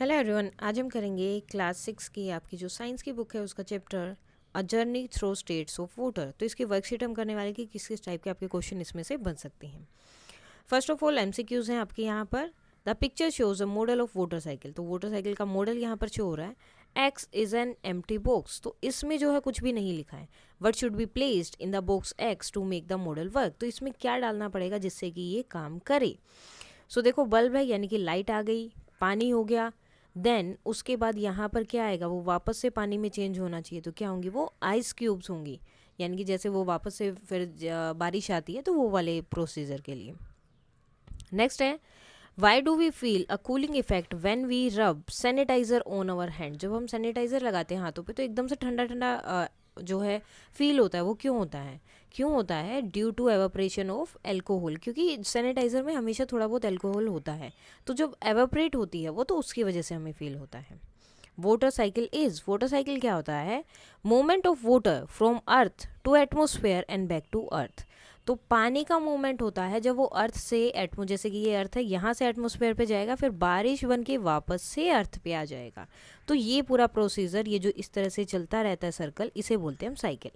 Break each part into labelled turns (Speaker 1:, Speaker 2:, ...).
Speaker 1: Hello everyone, आज हम करेंगे क्लास 6 की आपकी जो साइंस की बुक है उसका chapter a journey through states of water. तो इसकी वर्कशीट हम करने वाले कि किस किस टाइप के आपके क्वेश्चन इसमें से बन सकते हैं। फर्स्ट ऑफ ऑल एमसीक्यूज हैं आपके यहाँ पर। The picture shows a model of water cycle. तो वाटर साइकिल का मॉडल यहाँ पर शो हो रहा है। X is an empty box. तो इसमें जो है कुछ भी नहीं लिखा है। What should be placed in the box X to make the model work. तो इसमें क्या डालना पड़ेगा जिससे कि ये काम करे। सो देखो बल्ब है यानी कि लाइट आ गई, पानी हो गया, देन उसके बाद यहाँ पर क्या आएगा, वो वापस से पानी में चेंज होना चाहिए। तो क्या होंगी, वो आइस क्यूब्स होंगी, यानी कि जैसे वो वापस से फिर बारिश आती है तो वो वाले प्रोसीजर के लिए। नेक्स्ट है, why do we feel a cooling effect when we rub sanitiser on our hand. जब हम सैनिटाइजर लगाते हैं हाथों पे तो एकदम से ठंडा ठंडा जो है फील होता है। वो क्यों होता है? क्यों होता है? Due to evaporation of alcohol, क्योंकि सैनिटाइजर में हमेशा थोड़ा बहुत एल्कोहल होता है। तो जब एवापरेट होती है वो, तो उसकी वजह से हमें फील होता है। Water cycle is, water cycle क्या होता है? Movement of water from earth to atmosphere and back to earth. तो पानी का मूवमेंट होता है जब वो अर्थ से एटमो, जैसे कि ये अर्थ है, यहाँ से एटमोसफेयर पे जाएगा, फिर बारिश बन के वापस से अर्थ पे आ जाएगा। तो ये पूरा प्रोसीजर, ये जो इस तरह से चलता रहता है सर्कल, इसे बोलते हैं हम साइकिल।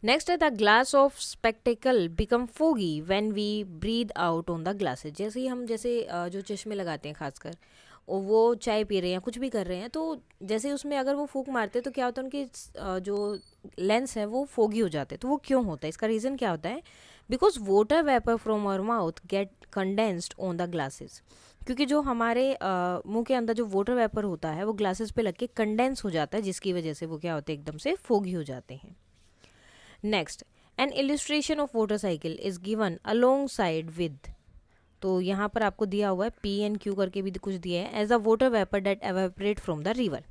Speaker 1: नेक्स्ट है, the glass of spectacle become foggy when we breathe out on the glasses. जैसे ही हम जो चश्मे लगाते हैं खासकर, और वो चाय पी रहे हैं, कुछ भी कर रहे हैं, तो जैसे उसमें अगर वो फूंक मारते हैं तो क्या होता है, उनकी जो लेंस है वो फोगी हो जाते हैं। तो वो क्यों होता है? इसका रीज़न क्या होता है? Because water vapour from our mouth get condensed on the glasses. क्योंकि जो हमारे मुंह के अंदर जो वाटर वेपर होता है वो ग्लासेस पे लग के कंडेंस हो जाता है, जिसकी वजह से वो क्या होते हैं, एकदम से फोगी हो जाते हैं। Next, an illustration of water cycle is given alongside with. तो यहाँ पर आपको दिया हुआ है पी एन क्यू करके भी कुछ दिया है, as a water vapour that evaporate from the river.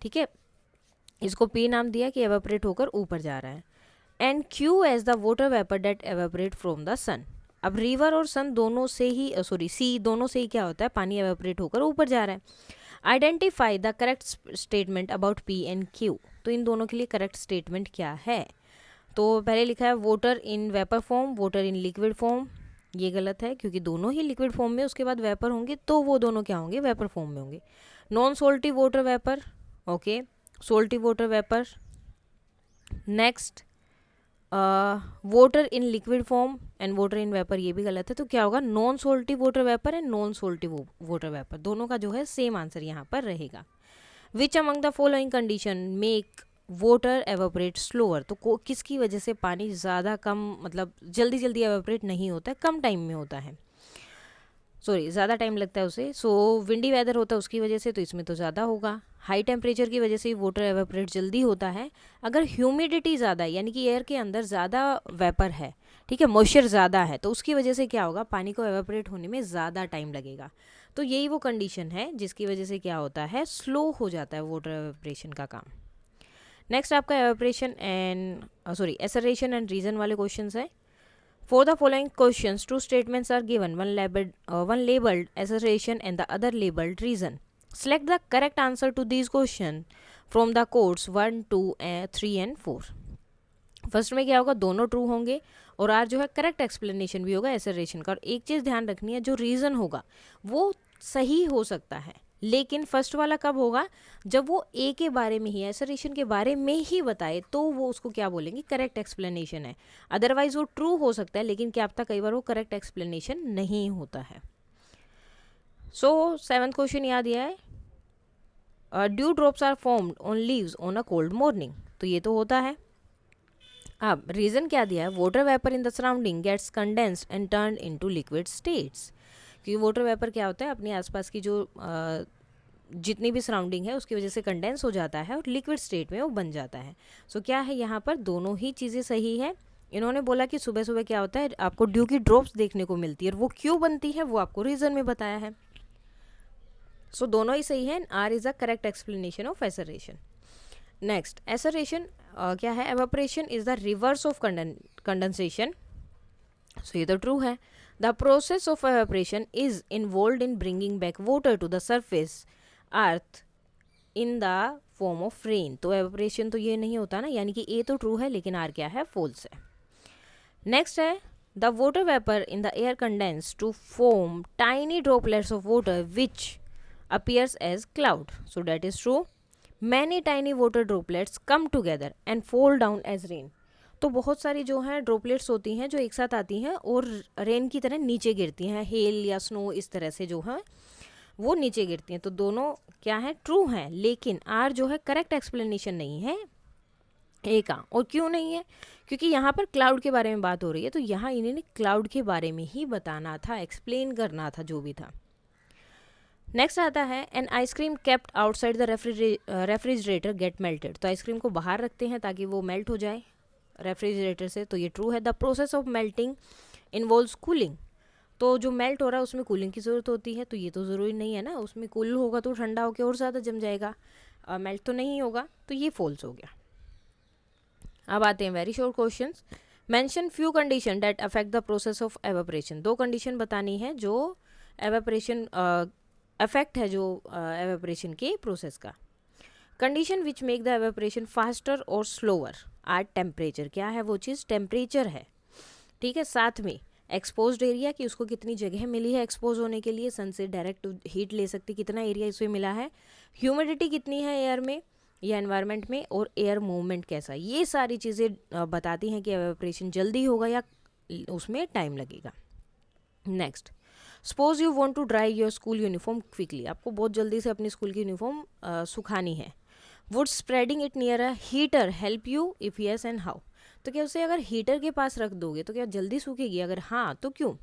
Speaker 1: ठीक है, इसको पी नाम दिया कि एवेपरेट होकर ऊपर जा रहा है, and Q as the water vapour that evaporate from the sun. अब रिवर और सन दोनों से ही, सॉरी सी दोनों से ही क्या होता है, पानी एवेपरेट होकर ऊपर जा रहा है। Identify the correct statement about P and Q. तो इन दोनों के लिए करेक्ट स्टेटमेंट क्या है? तो पहले लिखा है water in vapour form, water in liquid form. ये गलत है, क्योंकि दोनों ही लिक्विड फॉर्म में उसके बाद वेपर होंगे, तो वो दोनों क्या होंगे, वेपर फॉर्म में होंगे। Non salty water vapour, okay, salty water vapour. Next, water in liquid form and water in vapour, ये भी गलत है। तो क्या होगा, non salty water vapour and non salty water vapour, दोनों का जो है सेम आंसर यहाँ पर रहेगा। Which among the following condition make water evaporate slower. तो किसकी वजह से पानी ज़्यादा कम, मतलब जल्दी जल्दी एवेपरेट नहीं होता है, कम टाइम में होता है, सॉरी ज़्यादा टाइम लगता है उसे। सो विंडी वेदर होता है उसकी वजह से, तो इसमें तो ज़्यादा होगा। हाई टेम्परेचर की वजह से वाटर एवेपरेट जल्दी होता है। अगर ह्यूमिडिटी ज़्यादा है, यानी कि एयर के अंदर ज़्यादा वेपर है, ठीक है, मॉइस्चर ज़्यादा है, तो उसकी वजह से क्या होगा, पानी को एवेपरेट होने में ज़्यादा टाइम लगेगा। तो यही वो कंडीशन है जिसकी वजह से क्या होता है, स्लो हो जाता है वाटर एवेपरेशन का काम। नेक्स्ट आपका evaporation and sorry assertion and reason वाले क्वेश्चन है। For the following questions, two statements are given, one labeled assertion and the other labeled reason. Select the correct answer to these questions from the codes 1, 2, 3 and 4. First में क्या होगा, दोनों true होंगे, और are जो है correct explanation भी होगा एसरेशन का। और एक चीज़ ध्यान रखनी है, जो रीज़न होगा वो सही हो सकता है, लेकिन फर्स्ट वाला कब होगा, जब वो ए के बारे में ही, एसरेशन के बारे में ही बताए, तो वो उसको क्या बोलेंगे, करेक्ट एक्सप्लेनेशन है। अदरवाइज वो ट्रू हो सकता है, लेकिन क्या पता कई बार वो करेक्ट एक्सप्लेनेशन नहीं होता है। सो सेवन्थ क्वेश्चन याद दिया है, dew drops are formed on leaves on a cold morning. तो ये तो होता है। अब रीज़न क्या दिया है, water vapour in the surrounding gets condensed and turn into liquid states. क्योंकि वाटर वेपर क्या होता है, अपने आसपास की जो जितनी भी सराउंडिंग है उसकी वजह से कंडेंस हो जाता है और लिक्विड स्टेट में वो बन जाता है। सो क्या है, यहाँ पर दोनों ही चीज़ें सही है। इन्होंने बोला कि सुबह सुबह क्या होता है, आपको ड्यू की ड्रॉप्स देखने को मिलती है, और वो क्यों बनती है वो आपको रीज़न में बताया है। सो दोनों ही सही है, R is a correct explanation of assertion. Next, assertion क्या है, evaporation is the reverse of condensation. So ये तो ट्रू है। The process of evaporation is involve in bringing back water to the surface earth in the form of rain. तो evaporation तो ये नहीं होता ना, यानी कि ए तो ट्रू है, लेकिन आर क्या है, फॉल्स है। नेक्स्ट है, the water vapour in the air condense to form tiny droplets of water which appears as cloud. So that is true. Many tiny water droplets come together and fall down as rain. तो बहुत सारी जो हैं droplets होती हैं जो एक साथ आती हैं और रेन की तरह नीचे गिरती हैं, हेल या स्नो इस तरह से जो है वो नीचे गिरती हैं. तो दोनों क्या है, ट्रू हैं, लेकिन आर जो है करेक्ट एक्सप्लेनेशन नहीं है ए का. और क्यों नहीं है, क्योंकि यहाँ पर क्लाउड के बारे में बात हो रही है, तो यहाँ इन्होंने क्लाउड के बारे में ही बताना था, एक्सप्लेन करना था जो भी था. नेक्स्ट आता है an ice cream kept outside the refrigerator get melted. तो आइसक्रीम को बाहर रखते हैं ताकि वो मेल्ट हो जाए रेफ्रिजरेटर से. तो ये ट्रू है. The process of melting involves cooling. तो जो मेल्ट हो रहा है उसमें कूलिंग की ज़रूरत होती है. तो ये तो ज़रूरी नहीं है ना, उसमें कूल होगा तो ठंडा होकर और ज़्यादा जम जाएगा, मेल्ट तो नहीं होगा. तो ये फॉल्स हो गया. अब आते हैं very short questions. Mention few condition that affect the process of evaporation. 2 condition बतानी है जो एवेपोरेशन अफेक्ट है जो एवेपोरेशन के प्रोसेस का. Condition which make the evaporation faster और स्लोअर आर टेम्परेचर. क्या है वो चीज़, टेम्परेचर है. ठीक है. साथ में एक्सपोज्ड एरिया कि उसको कितनी जगह मिली है एक्सपोज होने के लिए, सन से डायरेक्ट हीट ले सकती कितना एरिया इसमें मिला है, ह्यूमिडिटी कितनी है एयर में या एनवायरनमेंट में, और एयर मूवमेंट कैसा. ये सारी चीज़ें बताती हैं कि एवेपोरेशन जल्दी होगा या उसमें टाइम लगेगा. Next, suppose you want to dry your school uniform quickly. आपको बहुत जल्दी से अपनी स्कूल की यूनिफॉर्म सुखानी है. Would spreading it near a heater help you, if yes and how. तो क्या उसे अगर हीटर के पास रख दोगे तो क्या जल्दी सूखेगी, अगर हाँ तो क्यों.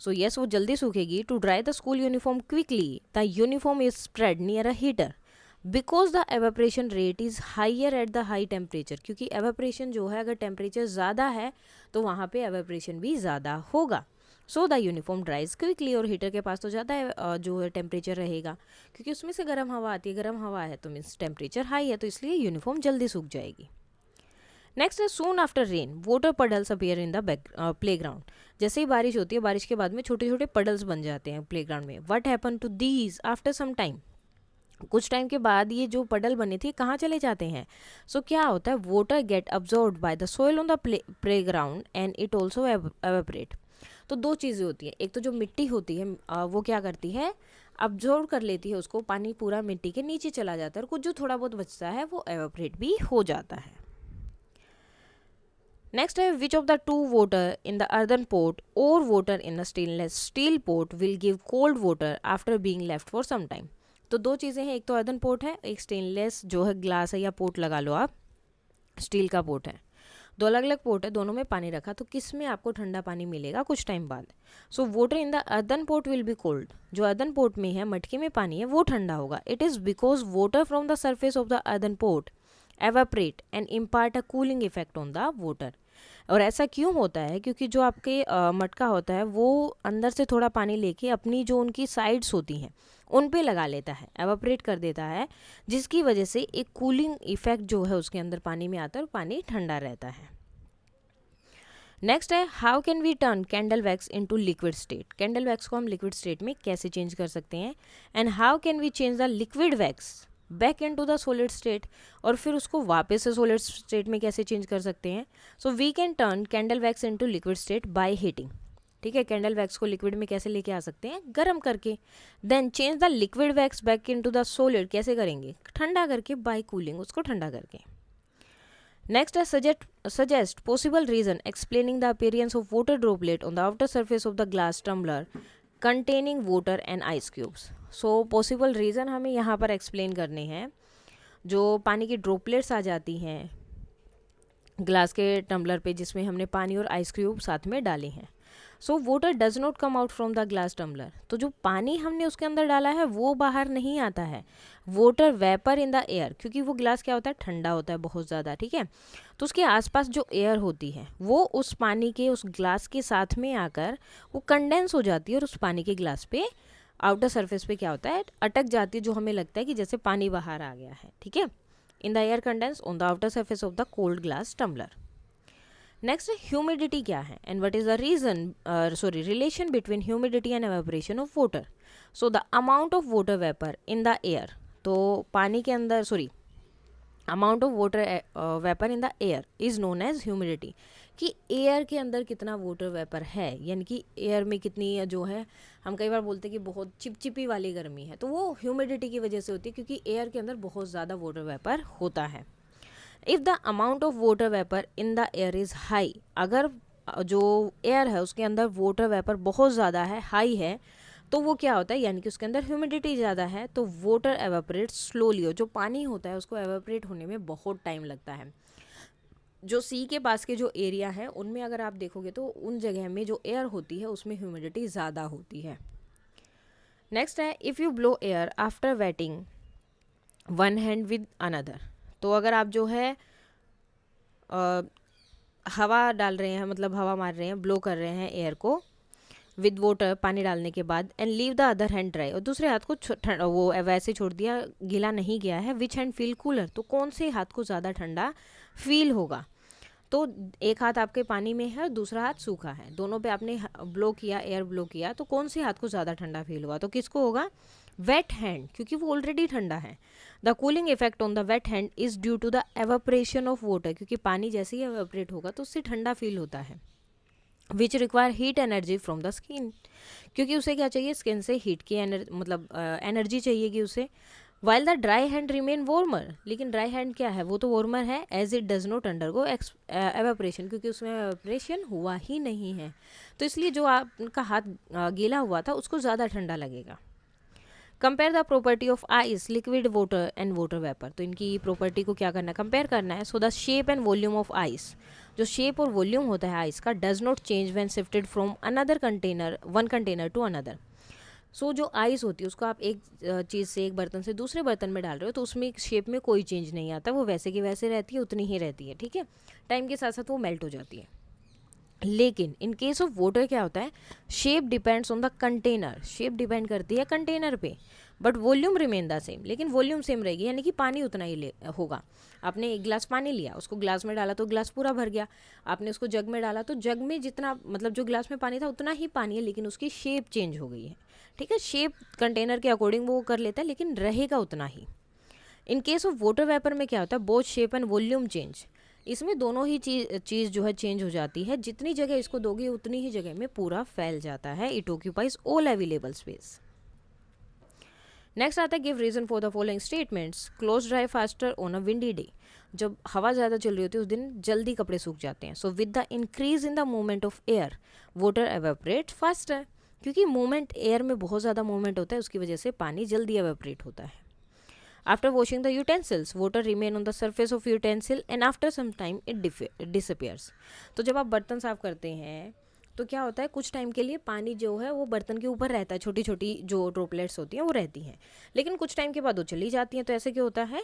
Speaker 1: सो येस, वो जल्दी सूखेगी. To dry the school uniform quickly the uniform is spread near a heater because the evaporation rate is higher at the high temperature. क्योंकि एवेपोरेशन जो है अगर टेम्परेचर ज़्यादा है तो वहाँ पे एवेपोरेशन भी ज़्यादा होगा. So the uniform ड्राइज quickly. और हीटर के पास तो ज़्यादा जो है टेम्परेचर रहेगा क्योंकि उसमें से गर्म हवा आती है, गर्म हवा है तो मीन्स टेम्परेचर हाई है, तो इसलिए यूनिफॉर्म जल्दी सूख जाएगी. नेक्स्ट है soon after rain water puddles appear in the play ground. जैसे ही बारिश होती है, बारिश के बाद में छोटे छोटे पडल्स बन जाते हैं प्ले ग्राउंड में. What happen to these after some time. कुछ टाइम के बाद ये जो पडल बने थे कहाँ चले जाते हैं. सो क्या होता है, water get absorbed by the soil on the playground and it also evaporate. तो 2 चीज़ें होती हैं. एक तो जो मिट्टी होती है वो क्या करती है, अब्जॉर्ब कर लेती है उसको, पानी पूरा मिट्टी के नीचे चला जाता है, और कुछ जो थोड़ा बहुत बचता है वो एवेपोरेट भी हो जाता है. नेक्स्ट है which of the 2 water in the earthen pot और water in a stainless steel pot will give cold water after being left for some time. तो 2 चीज़ें हैं, एक तो अर्दन पोट है, एक स्टेनलेस जो है ग्लास है या पोट लगा लो आप, स्टील का पोट है. 2 अलग अलग पोट है, दोनों में पानी रखा, तो किस में आपको ठंडा पानी मिलेगा कुछ टाइम बाद. So water in the earthen pot will be cold. जो अर्दन पोट में है, मटके में पानी है, वो ठंडा होगा. It is because water from the surface of the earthen pot evaporate and impart a cooling effect on the water. और ऐसा क्यों होता है, क्योंकि जो आपके मटका होता है वो अंदर से थोड़ा पानी लेके अपनी जो उनकी साइड्स होती हैं उन पे लगा लेता है, एवापोरेट कर देता है, जिसकी वजह से एक कूलिंग इफेक्ट जो है उसके अंदर पानी में आता है और पानी ठंडा रहता है. नेक्स्ट है how can we turn candle wax into liquid state. Candle wax को हम लिक्विड स्टेट में कैसे चेंज कर सकते हैं. And how can we change the liquid wax back into the solid state. और फिर उसको वापस से सॉलिड स्टेट में कैसे चेंज कर सकते हैं. So we can turn candle wax into liquid state by heating. ठीक है, कैंडल वैक्स को लिक्विड में कैसे लेके आ सकते हैं, गर्म करके. Then change the liquid wax back into the solid. कैसे करेंगे, ठंडा करके, बाय कूलिंग, उसको ठंडा करके. नेक्स्ट है suggest possible reason explaining the appearance of water droplet on the outer surface of the glass tumbler containing water and ice cubes. So possible reason हमें यहाँ पर एक्सप्लेन करने हैं. जो पानी की ड्रॉपलेट्स आ जाती हैं ग्लास के टम्बलर पे जिसमें हमने पानी और आइस क्यूब साथ में डाले हैं. So water does not come out from the glass tumbler. तो जो पानी हमने उसके अंदर डाला है वो बाहर नहीं आता है. Water vapour in the air, क्योंकि वो ग्लास क्या होता है, ठंडा होता है बहुत ज़्यादा. ठीक है, तो उसके आसपास जो एयर होती है वो उस पानी के उस ग्लास के साथ में आकर वो कंडेंस हो जाती है और उस पानी के ग्लास पे आउटर सरफेस पे क्या होता है, अटक जाती है, जो हमें लगता है कि जैसे पानी बाहर आ गया है. ठीक है, in the air condense on the outer surface of the cold glass tumbler. Next है ह्यूमिडिटी क्या है and what is the reason relation between humidity and evaporation of water. So the amount of water vapour in the air. तो पानी के अंदर amount of water vapour in the air is known as humidity. कि air के अंदर कितना water vapour है, यानी कि एयर में कितनी जो है, हम कई बार बोलते हैं कि बहुत चिपचिपी वाली गर्मी है, तो वो ह्यूमिडिटी की वजह से होती है, क्योंकि एयर के अंदर बहुत ज़्यादा वाटर वेपर होता है। If the amount of water vapour in the air is high, अगर जो एयर है उसके अंदर वाटर वेपर बहुत ज़्यादा है, हाई है, तो वो क्या होता है, यानी कि उसके अंदर ह्यूमिडिटी ज़्यादा है, तो वाटर एवेपोरेट स्लोली, जो पानी होता है उसको एवेपोरेट होने में बहुत टाइम लगता है। जो सी के पास के जो एरिया है उनमें अगर आप देखोगे तो उन जगह में जो एयर होती है उसमें ह्यूमिडिटी ज़्यादा होती है। नेक्स्ट है, if you blow air after waiting one hand with another, तो अगर आप जो है हवा डाल रहे हैं, मतलब हवा मार रहे हैं, ब्लो कर रहे हैं एयर को विद वाटर, पानी डालने के बाद, and leave the other hand dry, और दूसरे हाथ को वो वैसे छोड़ दिया, गीला नहीं गया है, विच हैंड फील कूलर, तो कौन से हाथ को ज़्यादा ठंडा फील होगा। तो एक हाथ आपके पानी में है और दूसरा हाथ सूखा है, दोनों पे आपने ब्लो किया, एयर ब्लो किया, तो कौन से हाथ को ज़्यादा ठंडा फील हुआ, तो किसको होगा, वेट हैंड, क्योंकि वो ऑलरेडी ठंडा है। The cooling effect on the wet hand is due to the evaporation of water, क्योंकि पानी जैसे ही एवापोरेट होगा तो उससे ठंडा फील होता है। Which require heat energy from the skin, क्योंकि उसे क्या चाहिए, स्किन से हीट की मतलब एनर्जी चाहिएगी उसे। While the dry hand remain warmer, लेकिन ड्राई हैंड क्या है, वो तो वार्मर है, as it does not undergo evaporation, क्योंकि उसमें एवेपोरेशन हुआ ही नहीं है, तो इसलिए जो आपका हाथ गीला हुआ था उसको ज़्यादा ठंडा लगेगा। Compare the property of ice, liquid water and water vapour, तो इनकी प्रॉपर्टी को क्या करना है, कंपेयर करना है। So the shape and volume of ice, जो शेप और वॉल्यूम होता है आइस का, does not change when shifted from another container, one container to another. सो जो आइस होती है उसको आप एक चीज़ से, एक बर्तन से दूसरे बर्तन में डाल रहे हो, तो उसमें शेप में कोई चेंज नहीं आता, वो वैसे की वैसे रहती है, उतनी ही रहती है, ठीक है, टाइम के साथ साथ वो मेल्ट हो जाती है। लेकिन इन केस ऑफ वाटर क्या होता है, shape depends on the container, shape depend करती है कंटेनर पे, but volume remain the same, लेकिन वॉल्यूम सेम रहेगी, यानी कि पानी उतना ही होगा। आपने एक गिलास पानी लिया, उसको ग्लास में डाला तो ग्लास पूरा भर गया, आपने उसको जग में डाला तो जग में जितना, मतलब जो ग्लास में पानी था उतना ही पानी है, लेकिन उसकी शेप चेंज हो गई है, ठीक है, शेप कंटेनर के अकॉर्डिंग वो कर लेता है, लेकिन रहेगा उतना ही। In case of water vapour में क्या होता है, both shape and volume change, इसमें दोनों ही चीज़ जो है चेंज हो जाती है, जितनी जगह इसको दोगे उतनी ही जगह में पूरा फैल जाता है। It occupies all available space. Next आता है, give reason for the following statements. Cloth dry faster on a windy day, जब हवा ज़्यादा चल रही होती है उस दिन जल्दी कपड़े सूख जाते हैं। So with the increase in the movement of air water evaporate faster, क्योंकि मूवमेंट, एयर में बहुत ज़्यादा मूवमेंट होता है, उसकी वजह से पानी जल्दी एवेपोरेट होता है। After washing the utensils, water remain on the surface of utensil and after some time it disappears. तो जब आप बर्तन साफ करते हैं तो क्या होता है, कुछ टाइम के लिए पानी जो है वो बर्तन के ऊपर रहता है, छोटी छोटी जो ड्रॉपलेट्स होती हैं वो रहती हैं, लेकिन कुछ टाइम के बाद वो चली जाती हैं। तो ऐसे क्यों होता है,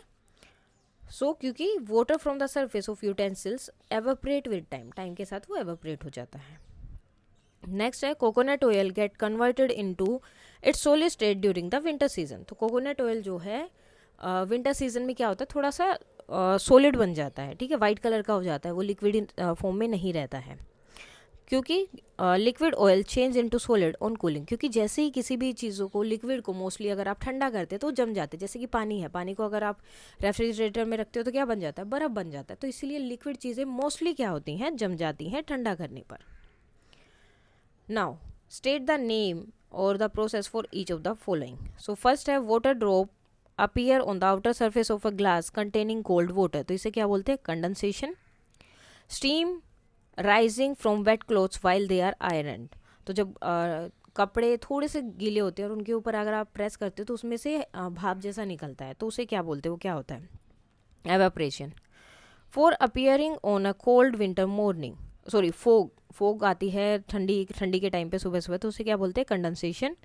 Speaker 1: क्योंकि water from the surface of utensils evaporate with time, time के साथ वो एवेपोरेट हो जाता है। नेक्स्ट है, coconut oil get converted into its solid state during the winter season. तो कोकोनट ऑयल जो है विंटर सीजन में क्या होता है, थोड़ा सा सॉलिड बन जाता है, ठीक है, वाइट कलर का हो जाता है, वो लिक्विड फॉर्म में नहीं रहता है, क्योंकि liquid oil change into solid on cooling, क्योंकि जैसे ही किसी भी चीज़ों को, लिक्विड को मोस्टली अगर आप ठंडा करते हैं तो जम जाते हैं, जैसे कि पानी है, पानी को अगर आप रेफ्रिजरेटर में रखते हो तो क्या बन जाता है, बर्फ़ बन जाता है, तो इसीलिए लिक्विड चीज़ें मोस्टली क्या होती हैं, जम जाती हैं ठंडा करने पर। नाउ स्टेट द नेम और the process for each of the following. So first है, water drop appear on the outer surface of a glass containing cold water, तो इसे क्या बोलते हैं, condensation. Steam rising from wet clothes while they are iron, तो जब कपड़े थोड़े से गीले होते हैं और उनके ऊपर अगर आप प्रेस करते हो तो उसमें से भाप जैसा निकलता है, तो उसे क्या बोलते हैं, वो क्या होता है, evaporation. For appearing on a cold winter morning, sorry fog आती है ठंडी के टाइम पे सुबह सुबह, तो उसे क्या बोलते हैं, condensation.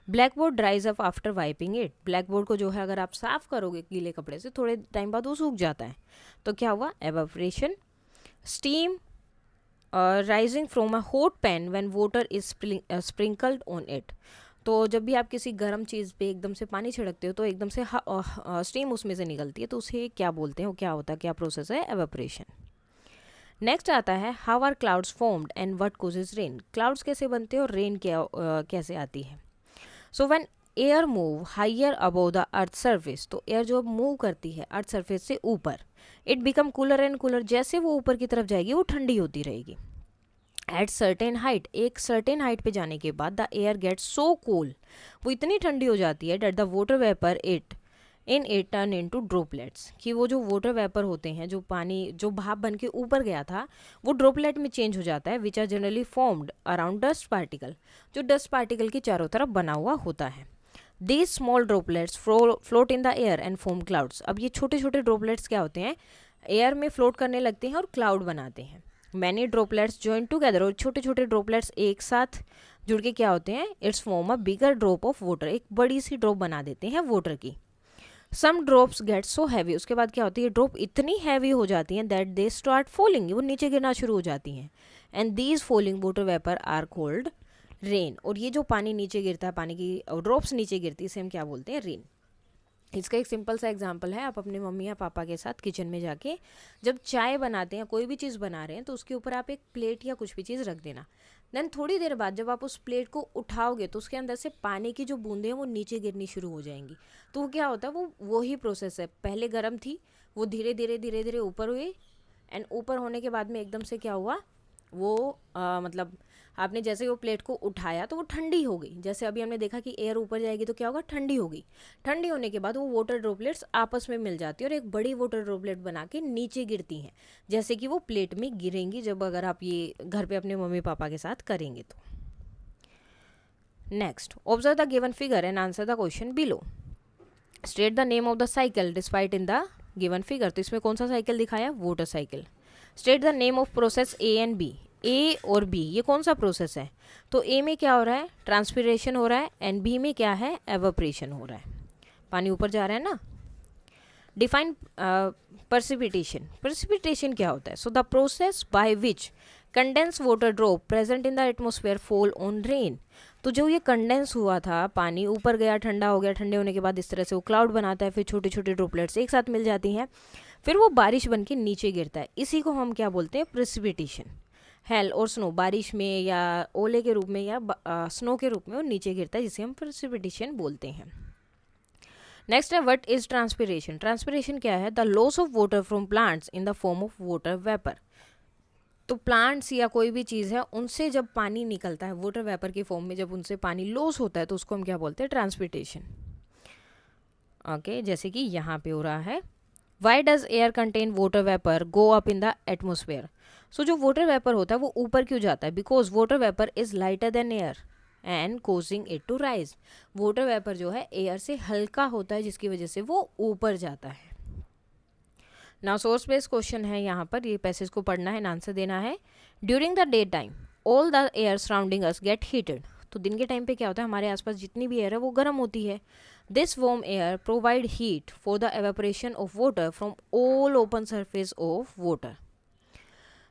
Speaker 1: Blackboard ड्राइज up after wiping it, blackboard को जो है अगर आप साफ करोगे गीले कपड़े से थोड़े टाइम बाद वो सूख जाता है, तो क्या हुआ, evaporation. Steam rising from a hot pan when water is sprinkled on it, तो जब भी आप किसी गर्म चीज़ पे एकदम से पानी छिड़कते हो तो एकदम से स्टीम उसमें से निकलती है, तो उसे क्या बोलते हैं, वो क्या होता है, क्या प्रोसेस है, एवेपोरेशन। नेक्स्ट आता है, how are clouds formed and what causes rain, clouds कैसे बनते हैं और रेन क्या कैसे आती है। So when air move higher above the earth surface, तो एयर जो मूव करती है अर्थ सर्फेस से ऊपर, it become cooler and cooler, जैसे वो ऊपर की तरफ जाएगी वो ठंडी होती रहेगी। एट सर्टेन हाइट, एक सर्टेन हाइट पे जाने के बाद the air gets so cool, वो इतनी ठंडी हो जाती है that the water vapour it turn into droplets, कि वो जो वाटर वेपर होते हैं, जो पानी जो भाप बन के ऊपर गया था वो ड्रॉपलेट में चेंज हो जाता है, which are generally formed around dust particle, जो डस्ट पार्टिकल के चारों तरफ बना हुआ होता है। These small droplets float in the air and form clouds, अब ये छोटे छोटे ड्रॉपलेट्स क्या होते हैं, एयर में फ्लोट करने लगते हैं और क्लाउड बनाते हैं। मैनी ड्रॉपलेट्स जॉइन टुगेदर, और छोटे छोटे ड्रॉपलेट्स एक साथ जुड़ के क्या होते हैं, it's form a bigger drop of water, एक बड़ी सी ड्रॉप बना देते हैं वाटर की। सम ड्रॉप्स गेट सो हैवी, उसके बाद क्या होती है, ड्रॉप इतनी हैवी हो जाती हैं दैट दे स्टार्ट फॉलिंग, वो नीचे गिरना शुरू हो जाती हैं। And these falling water vapour are called rain, और ये जो पानी नीचे गिरता है, पानी की ड्रॉप्स नीचे गिरती है, इसे हम क्या बोलते हैं, रेन। इसका एक सिंपल सा एग्जांपल है, आप अपने मम्मी या पापा के साथ किचन में जाके जब चाय बनाते हैं, कोई भी चीज़ बना रहे हैं, तो उसके ऊपर आप एक प्लेट या कुछ भी चीज़ रख देना। देन थोड़ी देर बाद जब आप उस प्लेट को उठाओगे तो उसके अंदर से पानी की जो बूंदें हैं वो नीचे गिरनी शुरू हो जाएंगी। तो वो क्या होता है, वो ही प्रोसेस है, पहले गर्म थी, वो धीरे धीरे धीरे धीरे ऊपर हुई, एंड ऊपर होने के बाद में एकदम से क्या हुआ, वो मतलब आपने जैसे वो प्लेट को उठाया तो वो ठंडी हो गई। जैसे अभी हमने देखा कि एयर ऊपर जाएगी तो क्या होगा, ठंडी होगी। ठंडी होने के बाद वो वाटर ड्रॉपलेट्स आपस में मिल जाती है और एक बड़ी वाटर ड्रॉपलेट बना के नीचे गिरती हैं, जैसे कि वो प्लेट में गिरेंगी, जब अगर आप ये घर पे अपने मम्मी पापा के साथ करेंगे तो। Next, observe the given figure and answer the question below. State the name of the cycle despite in the given figure, तो इसमें कौन सा साइकिल दिखाया, water cycle. State the name of process A and B, A और B ये कौन सा process है, तो ए में क्या हो रहा है, ट्रांसपिरेशन हो रहा है, एंड बी में क्या है, एवापोरेशन हो रहा है, पानी ऊपर जा रहा है ना। डिफाइन precipitation, precipitation क्या होता है, so the process by which condense water drop present in the atmosphere fall on rain, तो जो ये कंडेंस हुआ था, पानी ऊपर गया, ठंडा हो गया, ठंडे होने के बाद इस तरह से वो क्लाउड बनाता है, फिर छोटे छोटे ड्रॉपलेट्स एक साथ मिल जाती हैं, फिर वो बारिश बन के नीचे गिरता है, इसी को हम क्या बोलते हैं, प्रेसिपिटेशन। हेल और स्नो, बारिश में या ओले के रूप में या स्नो के रूप में वो नीचे गिरता है, जिसे हम प्रेसिपिटेशन बोलते हैं। नेक्स्ट है व्हाट इज ट्रांसपिरेशन, ट्रांसपिरेशन क्या है, the loss of water from plants in the form of water vapour, तो प्लांट्स या कोई भी चीज़ है उनसे जब पानी निकलता है वाटर वेपर के फॉर्म में, जब उनसे पानी लॉस होता है तो उसको हम क्या बोलते हैं, ट्रांसपिरेशन। ओके, जैसे कि यहाँ पे हो रहा है, why does air contain water vapour go up in the atmosphere, so जो वाटर वेपर होता है वो ऊपर क्यों जाता है, because water vapour is lighter than air and causing it to rise, water vapour जो है एयर से हल्का होता है जिसकी वजह से वो ऊपर जाता है। नाउ सोर्स बेस्ड क्वेश्चन है, यहाँ पर ये पैसेज को पढ़ना है, आंसर देना है। During the day time all the air surrounding us gate heated, तो दिन के टाइम पे क्या होता है, हमारे आसपास जितनी भी एयर है वो गर्म होती है। This warm air provide heat for the evaporation of water from all open surface of water,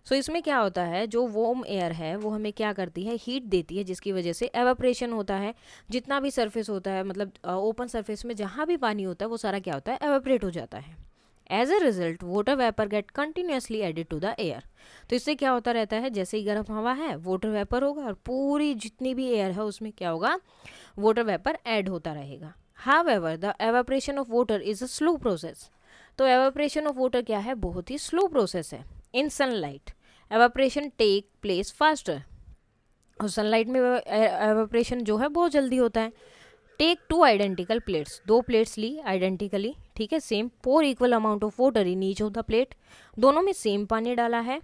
Speaker 1: so इसमें क्या होता है, जो वार्म एयर है वो हमें क्या करती है, हीट देती है, जिसकी वजह से एवेपोरेशन होता है, जितना भी सरफेस होता है, मतलब ओपन सरफेस में जहाँ भी पानी होता है वो सारा क्या होता है, एवेपोरेट हो जाता है। As a result water vapour get continuously added to the air, तो इससे क्या होता रहता है, जैसे ही गर्म हवा है वाटर वेपर होगा और पूरी जितनी भी एयर है उसमें क्या होगा, वाटर वेपर ऐड होता रहेगा। However the evaporation of water is a slow process, तो एवेपोरेशन ऑफ वाटर क्या है, बहुत ही स्लो प्रोसेस है। In sunlight evaporation take place faster, और सनलाइट में एवेपोरेशन जो है बहुत जल्दी होता है। टेक टू आइडेंटिकल प्लेट्स, दो प्लेट्स ली आइडेंटिकली, ठीक है, same, pour equal amount of water in each of the plate, दोनों में सेम पानी डाला है,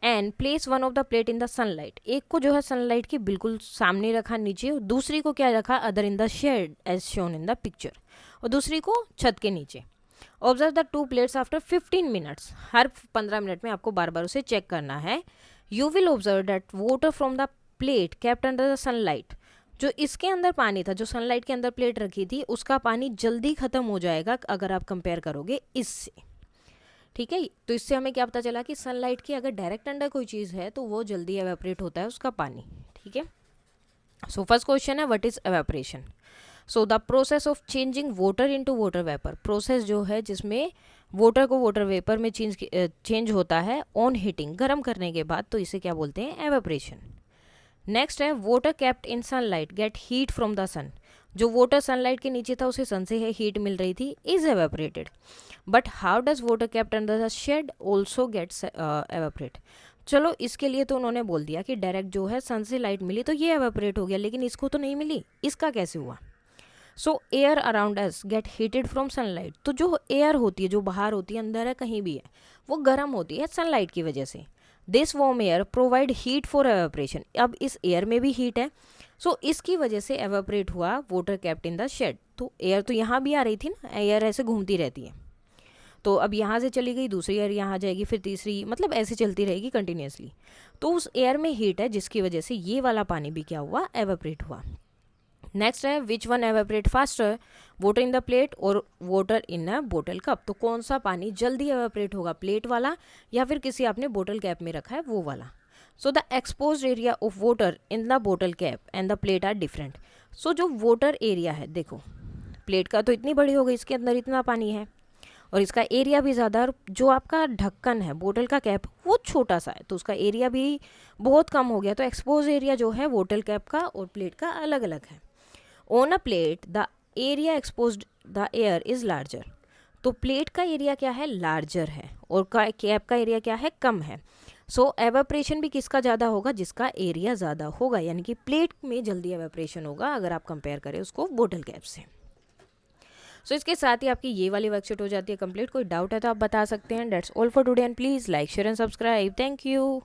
Speaker 1: and place one of the plate in the sunlight, एक को जो है सनलाइट के बिल्कुल सामने रखा नीचे, और दूसरी को क्या रखा, other in the shade as shown in the picture, और दूसरी को छत के नीचे। Observe the two plates after 15 minutes, हर 15 मिनट में आपको बार बार उसे चेक करना है। You will observe that water from the plate kept under the sunlight, जो इसके अंदर पानी था, जो सनलाइट के अंदर प्लेट रखी थी, उसका पानी जल्दी खत्म हो जाएगा अगर आप कंपेयर करोगे इससे, ठीक है। तो इससे हमें क्या पता चला कि सनलाइट के अगर डायरेक्ट अंडर कोई चीज़ है तो वो जल्दी एवेपोरेट होता है उसका पानी, ठीक है। सो फर्स्ट क्वेश्चन है what is evaporation, so the process of changing water into water vapour, process जो है जिसमें वाटर को वाटर वेपर में चेंज होता है ऑन हीटिंग, गर्म करने के बाद, तो इसे क्या बोलते हैं, एवेपोरेशन। नेक्स्ट है water kept in sunlight get heat from the sun, जो वाटर सनलाइट के नीचे था उसे सन से हीट मिल रही थी, is evaporated. But how does water kept under the shade also gets evaporate. चलो इसके लिए तो उन्होंने बोल दिया कि डायरेक्ट जो है सन से लाइट मिली तो ये एवेपोरेट हो गया, लेकिन इसको तो नहीं मिली, इसका कैसे हुआ। सो air around us gate heated from sunlight. तो जो एयर होती है, जो बाहर होती है, अंदर है, कहीं भी है, वो गर्म होती है सनलाइट की वजह से। This warm air provide heat for evaporation. अब इस एयर में भी हीट है, सो इसकी वजह से एवेपोरेट हुआ water kept in the shade. तो एयर तो यहाँ भी आ रही थी ना, एयर ऐसे घूमती रहती है, तो अब यहाँ से चली गई, दूसरी एयर यहाँ जाएगी, फिर तीसरी, मतलब ऐसे चलती रहेगी कंटिन्यूसली। तो उस एयर में हीट है जिसकी वजह से ये वाला पानी भी क्या हुआ, एवेपोरेट हुआ। नेक्स्ट है which one evaporate faster, water in the plate और water in a bottle cup. तो कौन सा पानी जल्दी एवेपोरेट होगा, प्लेट वाला या फिर किसी आपने बोटल कैप में रखा है वो वाला। So the expose area of water in the bottle cap and the plate are different. So जो वाटर एरिया है, देखो प्लेट का तो इतनी बड़ी हो गई, इसके अंदर इतना पानी है और इसका एरिया भी ज़्यादा, और जो आपका ढक्कन है बोतल का कैप वो छोटा सा है, तो उसका एरिया भी बहुत कम हो गया। तो एक्सपोज एरिया जो है बोतल कैप का और प्लेट का अलग अलग है। On a plate the area exposed the air is larger. तो प्लेट का एरिया क्या है, लार्जर है, और कैप का एरिया क्या है, कम है। सो एवेपोरेशन भी किसका ज़्यादा होगा, जिसका एरिया ज़्यादा होगा, यानी कि प्लेट में जल्दी एवेपोरेशन होगा अगर आप कंपेयर करें उसको बोतल कैप से। सो इसके साथ ही आपकी ये वाली वर्कशीट हो जाती है कंप्लीट। कोई डाउट है तो आप बता सकते हैं। That's all for today and please like share and subscribe. Thank you.